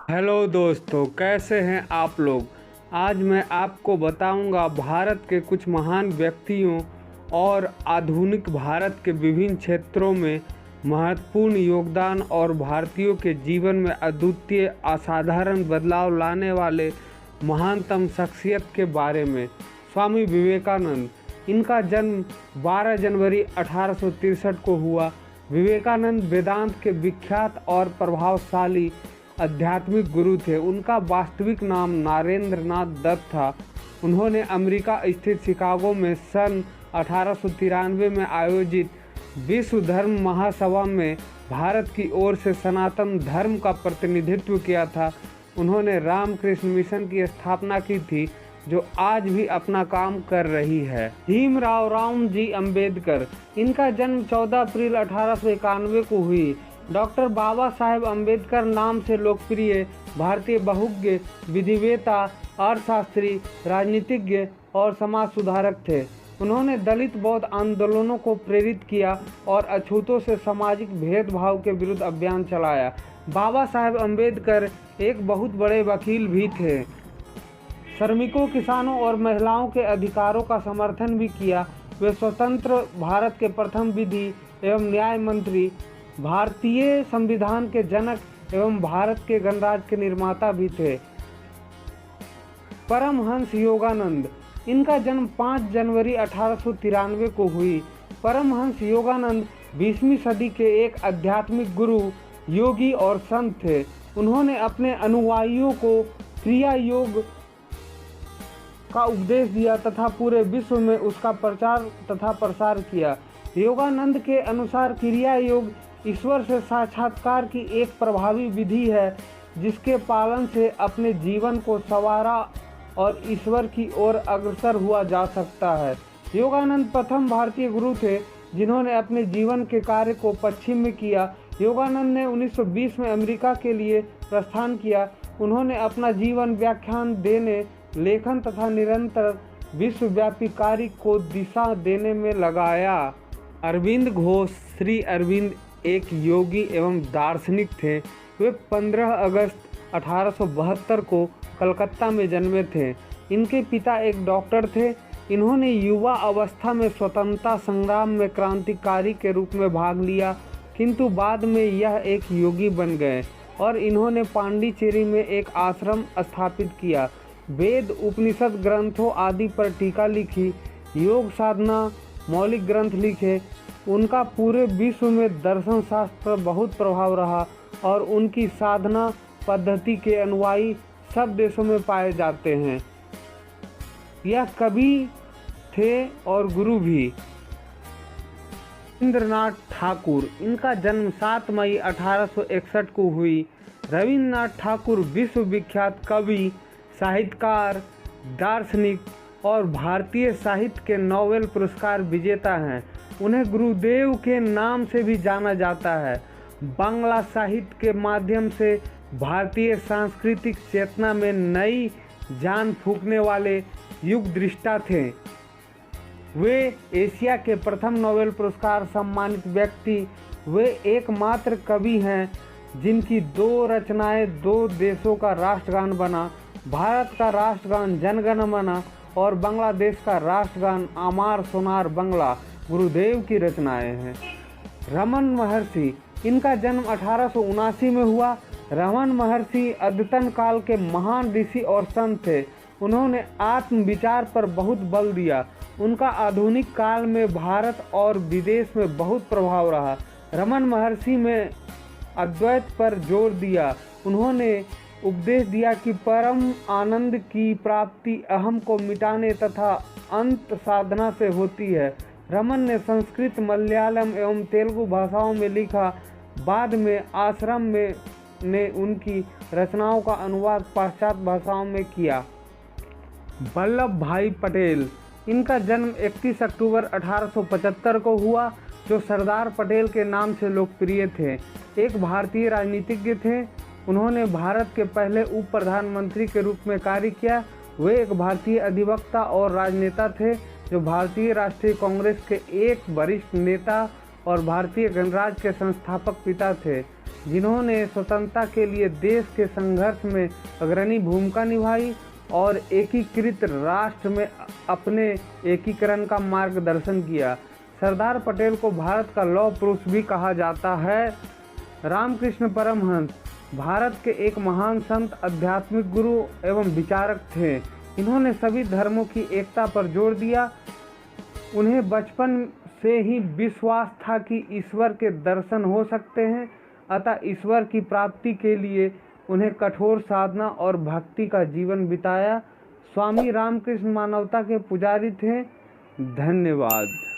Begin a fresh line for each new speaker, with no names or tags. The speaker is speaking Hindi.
हेलो दोस्तों, कैसे हैं आप लोग। आज मैं आपको बताऊंगा भारत के कुछ महान व्यक्तियों और आधुनिक भारत के विभिन्न क्षेत्रों में महत्वपूर्ण योगदान और भारतीयों के जीवन में अद्वितीय असाधारण बदलाव लाने वाले महानतम शख्सियत के बारे में। स्वामी विवेकानंद, इनका जन्म 12 जनवरी 1863 को हुआ। विवेकानंद वेदांत के विख्यात और प्रभावशाली आध्यात्मिक गुरु थे। उनका वास्तविक नाम नरेंद्र नाथ दत्त था। उन्होंने अमेरिका स्थित शिकागो में सन 1893 में आयोजित विश्व धर्म महासभा में भारत की ओर से सनातन धर्म का प्रतिनिधित्व किया था। उन्होंने रामकृष्ण मिशन की स्थापना की थी, जो आज भी अपना काम कर रही है। भीमराव रामजी अम्बेडकर, इनका जन्म 14 अप्रैल 1891 को हुई। डॉक्टर बाबा साहेब अम्बेडकर नाम से लोकप्रिय भारतीय बहुज्ञ, विधिवेता, अर्थशास्त्री, राजनीतिज्ञ और समाज सुधारक थे। उन्होंने दलित बौद्ध आंदोलनों को प्रेरित किया और अछूतों से सामाजिक भेदभाव के विरुद्ध अभियान चलाया। बाबा साहेब अम्बेडकर एक बहुत बड़े वकील भी थे। श्रमिकों, किसानों और महिलाओं के अधिकारों का समर्थन भी किया। वे स्वतंत्र भारत के प्रथम विधि एवं न्याय मंत्री, भारतीय संविधान के जनक एवं भारत के गणराज्य के निर्माता भी थे। परमहंस योगानंद, इनका जन्म 5 जनवरी 1893 को हुई। परमहंस योगानंद 20वीं सदी के एक आध्यात्मिक गुरु, योगी और संत थे। उन्होंने अपने अनुयायियों को क्रिया योग का उपदेश दिया तथा पूरे विश्व में उसका प्रचार तथा प्रसार किया। योगानंद के अनुसार क्रिया योग ईश्वर से साक्षात्कार की एक प्रभावी विधि है, जिसके पालन से अपने जीवन को संवारा और ईश्वर की ओर अग्रसर हुआ जा सकता है। योगानंद प्रथम भारतीय गुरु थे जिन्होंने अपने जीवन के कार्य को पश्चिम में किया। योगानंद ने 1920 में अमेरिका के लिए प्रस्थान किया। उन्होंने अपना जीवन व्याख्यान देने, लेखन तथा निरंतर विश्वव्यापी कार्य को दिशा देने में लगाया। अरविंद घोष, श्री अरविंद एक योगी एवं दार्शनिक थे। वे 15 अगस्त 1872 को कलकत्ता में जन्मे थे। इनके पिता एक डॉक्टर थे। इन्होंने युवा अवस्था में स्वतंत्रता संग्राम में क्रांतिकारी के रूप में भाग लिया, किंतु बाद में यह एक योगी बन गए और इन्होंने पांडिचेरी में एक आश्रम स्थापित किया। वेद, उपनिषद ग्रंथों आदि पर टीका लिखी, योग साधना, मौलिक ग्रंथ लिखे। उनका पूरे विश्व में दर्शन शास्त्र पर बहुत प्रभाव रहा और उनकी साधना पद्धति के अनुयायी सब देशों में पाए जाते हैं। यह कवि थे और गुरु भी। रविंद्रनाथ ठाकुर, इनका जन्म 7 मई 1861 को हुई। रविंद्रनाथ ठाकुर विश्व विख्यात कवि, साहित्यकार, दार्शनिक और भारतीय साहित्य के नोबेल पुरस्कार विजेता हैं। उन्हें गुरुदेव के नाम से भी जाना जाता है। बांग्ला साहित्य के माध्यम से भारतीय सांस्कृतिक चेतना में नई जान फूंकने वाले युग दृष्टा थे। वे एशिया के प्रथम नोबेल पुरस्कार सम्मानित व्यक्ति। वे एकमात्र कवि हैं जिनकी 2 रचनाएं 2 देशों का राष्ट्रगान बना। भारत का राष्ट्रगान जन गण मन और बांग्लादेश का राष्ट्रगान आमार सोनार बंगला गुरुदेव की रचनाएं हैं। रमन महर्षि, इनका जन्म 1879 में हुआ। रमन महर्षि अद्यतन काल के महान ऋषि और संत थे। उन्होंने आत्म विचार पर बहुत बल दिया। उनका आधुनिक काल में भारत और विदेश में बहुत प्रभाव रहा। रमन महर्षि में अद्वैत पर जोर दिया। उन्होंने उपदेश दिया कि परम आनंद की प्राप्ति अहम को मिटाने तथा अंत साधना से होती है। रमन ने संस्कृत, मलयालम एवं तेलुगु भाषाओं में लिखा। बाद में आश्रम में ने उनकी रचनाओं का अनुवाद पाश्चात्य भाषाओं में किया। वल्लभ भाई पटेल, इनका जन्म 31 अक्टूबर 1875 को हुआ, जो सरदार पटेल के नाम से लोकप्रिय थे। एक भारतीय राजनीतिज्ञ थे। उन्होंने भारत के पहले उप प्रधानमंत्री के रूप में कार्य किया। वे एक भारतीय अधिवक्ता और राजनेता थे, जो भारतीय राष्ट्रीय कांग्रेस के एक वरिष्ठ नेता और भारतीय गणराज्य के संस्थापक पिता थे। जिन्होंने स्वतंत्रता के लिए देश के संघर्ष में अग्रणी भूमिका निभाई और एकीकृत राष्ट्र में अपने एकीकरण का मार्गदर्शन किया। सरदार पटेल को भारत का लौह पुरुष भी कहा जाता है। रामकृष्ण परमहंस भारत के एक महान संत, आध्यात्मिक गुरु एवं विचारक थे। इन्होंने सभी धर्मों की एकता पर जोर दिया। उन्हें बचपन से ही विश्वास था कि ईश्वर के दर्शन हो सकते हैं, अतः ईश्वर की प्राप्ति के लिए उन्हें कठोर साधना और भक्ति का जीवन बिताया। स्वामी रामकृष्ण मानवता के पुजारी थे। धन्यवाद।